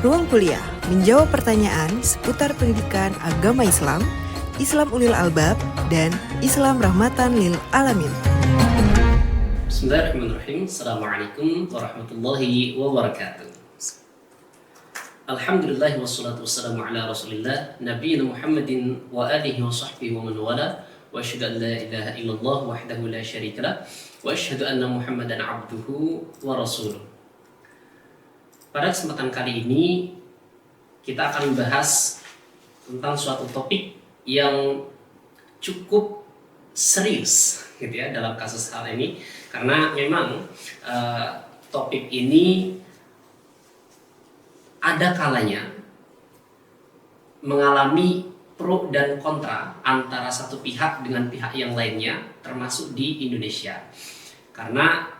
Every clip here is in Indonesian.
Ruang Kuliah menjawab pertanyaan seputar pendidikan agama Islam, Islam Ulil Albab, dan Islam Rahmatan Lil Alamin. Bismillahirrahmanirrahim. Assalamualaikum warahmatullahi wabarakatuh. Alhamdulillah wassalatu wassalamu ala rasulillah nabiyina Muhammadin wa alihi wa sahbihi wa man wala wa asyhadu an la ilaha illallah wahdahu la syarikalah wa asyhadu anna Muhammadan abduhu wa rasuluh. Pada kesempatan kali ini kita akan membahas tentang suatu topik yang cukup serius gitu ya dalam kasus hal ini, karena memang topik ini ada kalanya mengalami pro dan kontra antara satu pihak dengan pihak yang lainnya, termasuk di Indonesia. Karena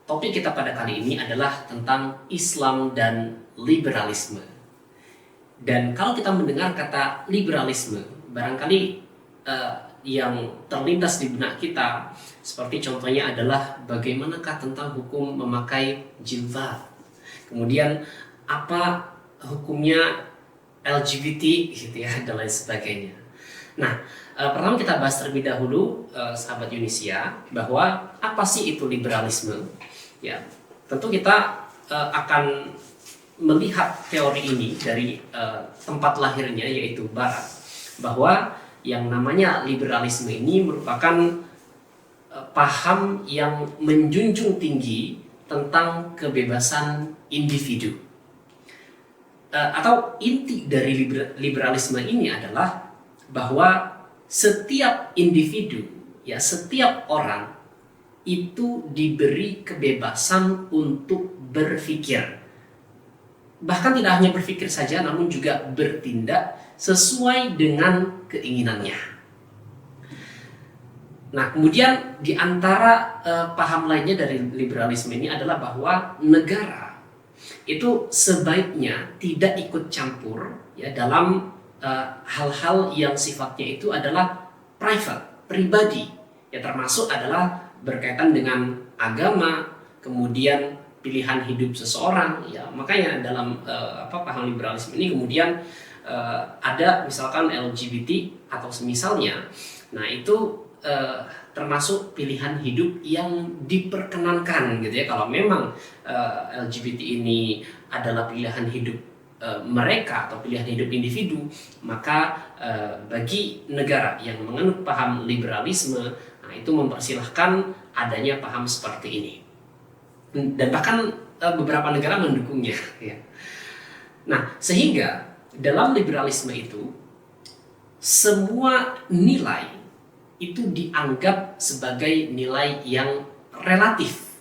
topik kita pada kali ini adalah tentang Islam dan liberalisme. Dan kalau kita mendengar kata liberalisme, barangkali yang terlintas di benak kita seperti contohnya adalah bagaimanakah tentang hukum memakai jilbab, kemudian apa hukumnya LGBT gitu ya, dan lain sebagainya. Nah, pertama kita bahas terlebih dahulu, sahabat Yunisia, bahwa apa sih itu liberalisme? Ya, tentu kita akan melihat teori ini dari tempat lahirnya, yaitu Barat, bahwa yang namanya liberalisme ini merupakan paham yang menjunjung tinggi tentang kebebasan individu. Atau inti dari liberalisme ini adalah bahwa setiap individu, ya setiap orang itu diberi kebebasan untuk berpikir. Bahkan tidak hanya berpikir saja, namun juga bertindak sesuai dengan keinginannya. Nah, kemudian di antara paham lainnya dari liberalisme ini adalah bahwa negara itu sebaiknya tidak ikut campur ya dalam hal-hal yang sifatnya itu adalah private, pribadi, ya termasuk adalah berkaitan dengan agama, kemudian pilihan hidup seseorang, ya makanya dalam paham liberalisme ini kemudian ada misalkan LGBT atau semisalnya. Nah itu termasuk pilihan hidup yang diperkenankan gitu ya. Kalau memang LGBT ini adalah pilihan hidup mereka atau pilihan hidup individu, maka bagi negara yang menganut paham liberalisme, nah itu mempersilahkan adanya paham seperti ini. Dan bahkan beberapa negara mendukungnya ya. Nah, sehingga dalam liberalisme itu semua nilai itu dianggap sebagai nilai yang relatif.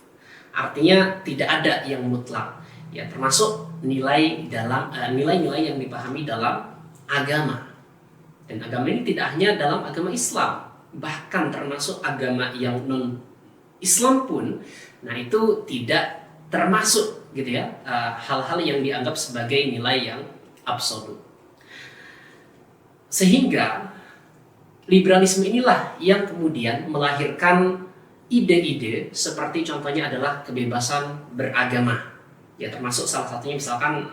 Artinya tidak ada yang mutlak. Ya, termasuk nilai dalam nilai-nilai yang dipahami dalam agama. Dan agama ini tidak hanya dalam agama Islam, bahkan termasuk agama yang non-Islam pun, nah itu tidak termasuk gitu ya hal-hal yang dianggap sebagai nilai yang absolut. Sehingga liberalisme inilah yang kemudian melahirkan ide-ide seperti contohnya adalah kebebasan beragama, ya termasuk salah satunya misalkan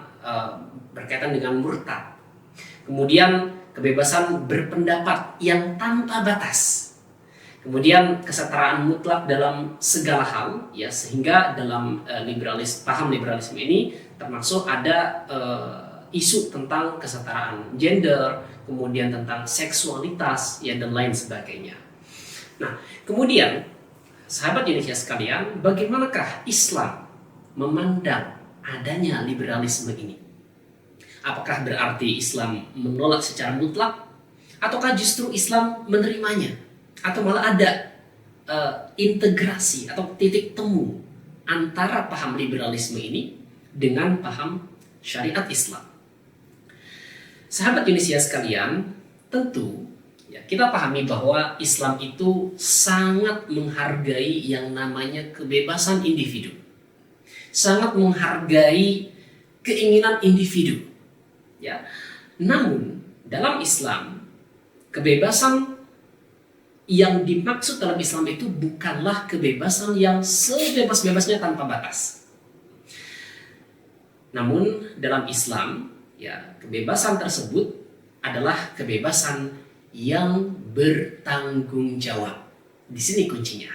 berkaitan dengan murtad. Kemudian kebebasan berpendapat yang tanpa batas. Kemudian kesetaraan mutlak dalam segala hal, ya sehingga dalam paham liberalisme ini termasuk ada isu tentang kesetaraan gender, kemudian tentang seksualitas, ya dan lain sebagainya. Nah, kemudian sahabat Indonesia sekalian, bagaimanakah Islam memandang adanya liberalisme ini? Apakah berarti Islam menolak secara mutlak, ataukah justru Islam menerimanya? Atau malah ada integrasi atau titik temu antara paham liberalisme ini dengan paham syariat Islam. Sahabat Indonesia sekalian, tentu ya, kita pahami bahwa Islam itu sangat menghargai yang namanya kebebasan individu, sangat menghargai keinginan individu. Ya, namun dalam Islam kebebasan yang dimaksud dalam Islam itu bukanlah kebebasan yang sebebas-bebasnya tanpa batas. Namun dalam Islam, ya, kebebasan tersebut adalah kebebasan yang bertanggung jawab. Di sini kuncinya.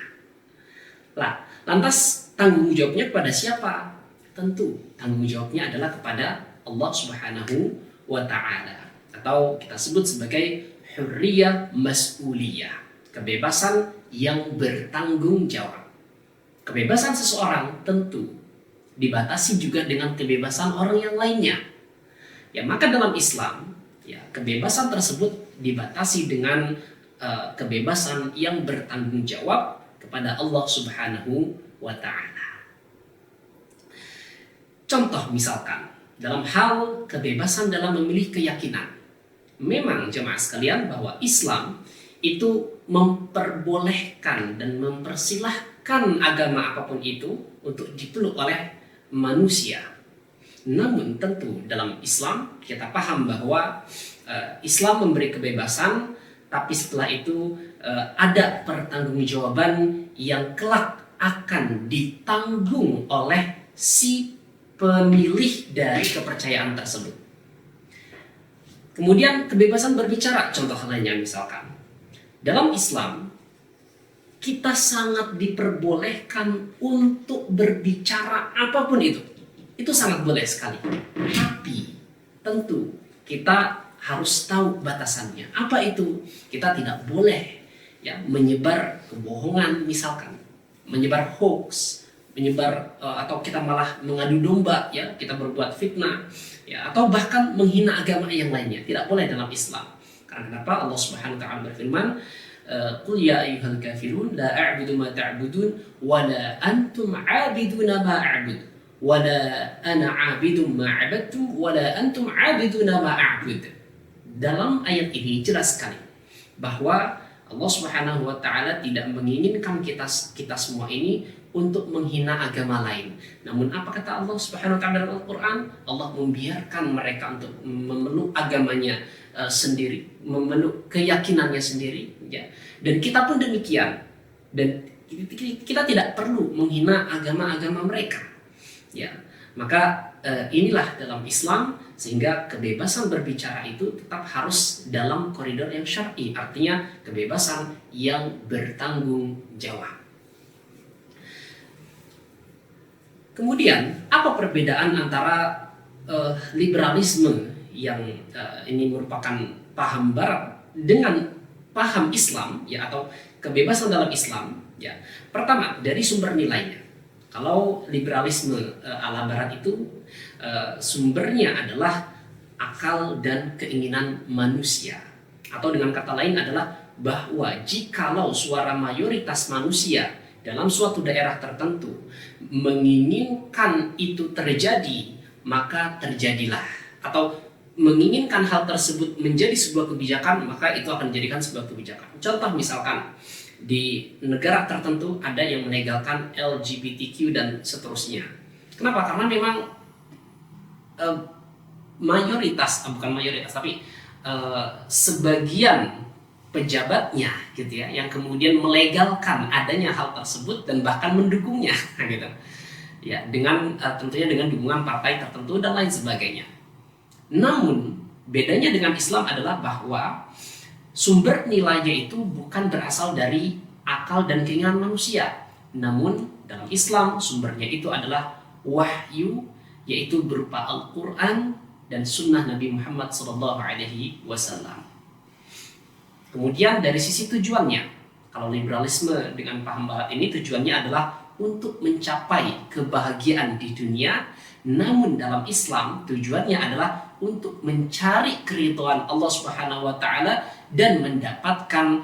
Lah, lantas tanggung jawabnya kepada siapa? Tentu tanggung jawabnya adalah kepada Allah Subhanahu wa taala, atau kita sebut sebagai hurriyah mas'uliyah, kebebasan yang bertanggung jawab. Kebebasan seseorang tentu dibatasi juga dengan kebebasan orang yang lainnya. Ya, maka dalam Islam, ya, kebebasan tersebut dibatasi dengan kebebasan yang bertanggung jawab kepada Allah Subhanahu wa taala. Contoh misalkan dalam hal kebebasan dalam memilih keyakinan. Memang jemaah sekalian bahwa Islam itu memperbolehkan dan mempersilahkan agama apapun itu untuk dipeluk oleh manusia. Namun tentu dalam Islam kita paham bahwa Islam memberi kebebasan, tapi setelah itu ada pertanggungjawaban yang kelak akan ditanggung oleh si pemilih dari kepercayaan tersebut. Kemudian kebebasan berbicara, contoh lainnya misalkan. Dalam Islam, kita sangat diperbolehkan untuk berbicara apapun itu. Itu sangat boleh sekali. Tapi tentu kita harus tahu batasannya. Apa itu? Kita tidak boleh ya menyebar kebohongan misalkan, menyebar hoax, menyebar atau kita malah mengadu domba, ya, kita berbuat fitnah, ya, atau bahkan menghina agama yang lainnya. Tidak boleh dalam Islam. Karena kenapa? Allah Subhanahu wa taala berfirman, "Qul ya ayyuhal kafirun la a'budu ma ta'budun wa la antum 'abiduna ma a'bud wa la ana 'abidum ma 'abadtum wa la antum 'abiduna ma a'bud." Dalam ayat ini jelas sekali bahwa Allah Subhanahu wa taala tidak menginginkan kita semua ini untuk menghina agama lain. Namun apa kata Allah Subhanahu wa taala dalam Al-Qur'an? Allah membiarkan mereka untuk memeluk agamanya sendiri, memeluk keyakinannya sendiri, ya. Dan kita pun demikian. Dan kita tidak perlu menghina agama-agama mereka. Ya. Maka inilah dalam Islam, sehingga kebebasan berbicara itu tetap harus dalam koridor yang syar'i, artinya kebebasan yang bertanggung jawab. Kemudian apa perbedaan antara liberalisme yang ini merupakan paham Barat dengan paham Islam, ya, atau kebebasan dalam Islam? Ya, pertama dari sumber nilainya. Kalau liberalisme ala Barat itu sumbernya adalah akal dan keinginan manusia, atau dengan kata lain adalah bahwa jikalau suara mayoritas manusia dalam suatu daerah tertentu menginginkan itu terjadi, maka terjadilah, atau menginginkan hal tersebut menjadi sebuah kebijakan, maka itu akan dijadikan sebuah kebijakan. Contoh misalkan di negara tertentu ada yang melegalkan LGBTQ dan seterusnya. Kenapa? Karena memang sebagian pejabatnya gitu ya yang kemudian melegalkan adanya hal tersebut dan bahkan mendukungnya gitu. Ya, dengan tentunya dengan dukungan partai tertentu dan lain sebagainya. Namun bedanya dengan Islam adalah bahwa sumber nilainya itu bukan berasal dari akal dan keinginan manusia. Namun dalam Islam sumbernya itu adalah wahyu, yaitu berupa Al-Quran dan sunnah Nabi Muhammad SAW. Kemudian dari sisi tujuannya, kalau liberalisme dengan paham Barat ini tujuannya adalah untuk mencapai kebahagiaan di dunia. Namun dalam Islam tujuannya adalah untuk mencari keridhaan Allah Subhanahu wa taala dan mendapatkan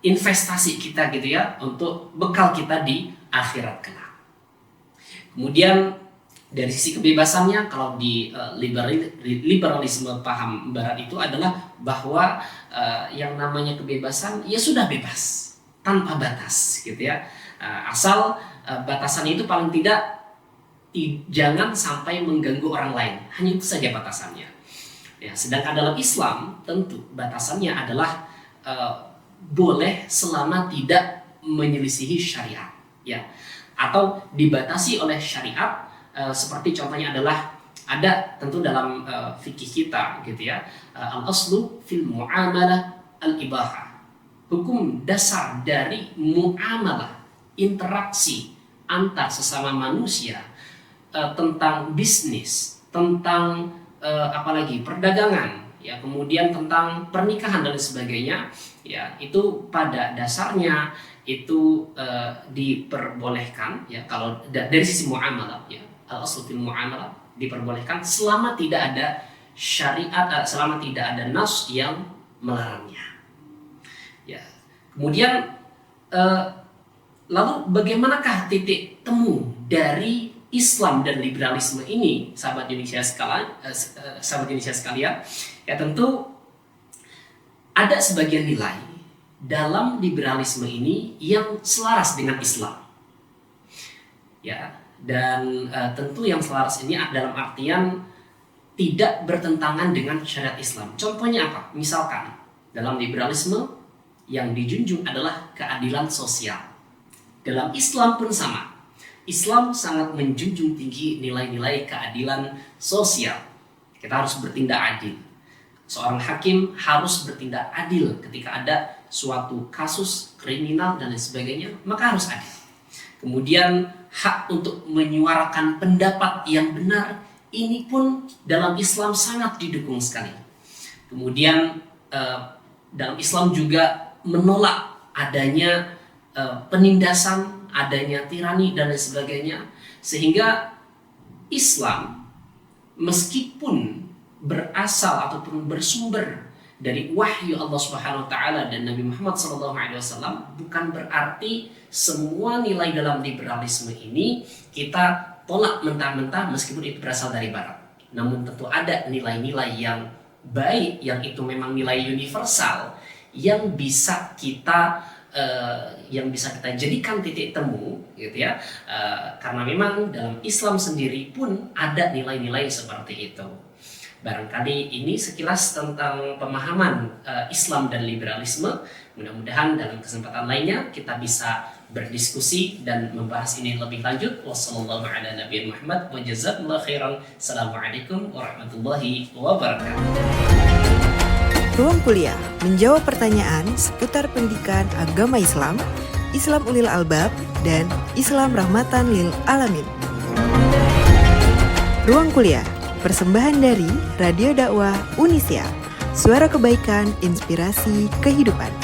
investasi kita gitu ya, untuk bekal kita di akhirat kelak. Kemudian dari sisi kebebasannya, kalau di liberalisme paham Barat itu adalah bahwa yang namanya kebebasan ya sudah bebas tanpa batas gitu ya, asal batasannya itu paling tidak jangan sampai mengganggu orang lain, hanya itu saja batasannya. Ya, sedangkan dalam Islam tentu batasannya adalah boleh selama tidak menyelisihi syariat, ya, atau dibatasi oleh syariat seperti contohnya adalah ada tentu dalam fikih kita gitu ya, al-aslu fil muamalah al-ibahah. Hukum dasar dari muamalah, interaksi antar sesama manusia, tentang bisnis, tentang apalagi perdagangan, ya, kemudian tentang pernikahan dan sebagainya, ya, itu pada dasarnya itu diperbolehkan, ya, kalau dari sisi muamalah, ya, al-aslu fil muamalah diperbolehkan selama tidak ada syariat, selama tidak ada nas yang melarangnya. Ya. Kemudian lalu bagaimanakah titik temu dari Islam dan liberalisme ini, sahabat Indonesia sekalian? Ya, tentu ada sebagian nilai dalam liberalisme ini yang selaras dengan Islam. Ya, dan tentu yang selaras ini dalam artian tidak bertentangan dengan syariat Islam. Contohnya apa? Misalkan dalam liberalisme yang dijunjung adalah keadilan sosial. Dalam Islam pun sama. Islam sangat menjunjung tinggi nilai-nilai keadilan sosial. Kita harus bertindak adil. Seorang hakim harus bertindak adil ketika ada suatu kasus kriminal dan lain sebagainya, maka harus adil. Kemudian hak untuk menyuarakan pendapat yang benar, ini pun dalam Islam sangat didukung sekali. Kemudian dalam Islam juga menolak adanya penindasan, adanya tirani dan lain sebagainya, sehingga Islam meskipun berasal ataupun bersumber dari wahyu Allah Subhanahu wa taala dan Nabi Muhammad SAW, bukan berarti semua nilai dalam liberalisme ini kita tolak mentah-mentah meskipun itu berasal dari barat. Namun tentu ada nilai-nilai yang baik, yang itu memang nilai universal yang bisa kita jadikan titik temu, gitu ya, karena memang dalam Islam sendiri pun ada nilai-nilai seperti itu. Barangkali ini sekilas tentang pemahaman Islam dan liberalisme. Mudah-mudahan dalam kesempatan lainnya kita bisa berdiskusi dan membahas ini lebih lanjut. Wassalamualaikum warahmatullahi wabarakatuh. Wa jazakumullahu khairan. Assalamualaikum warahmatullahi wabarakatuh. Ruang Kuliah menjawab pertanyaan seputar pendidikan agama Islam, Islam Ulil Albab, dan Islam Rahmatan Lil Alamin. Ruang Kuliah, persembahan dari Radio Dakwah Unisia, suara kebaikan, inspirasi kehidupan.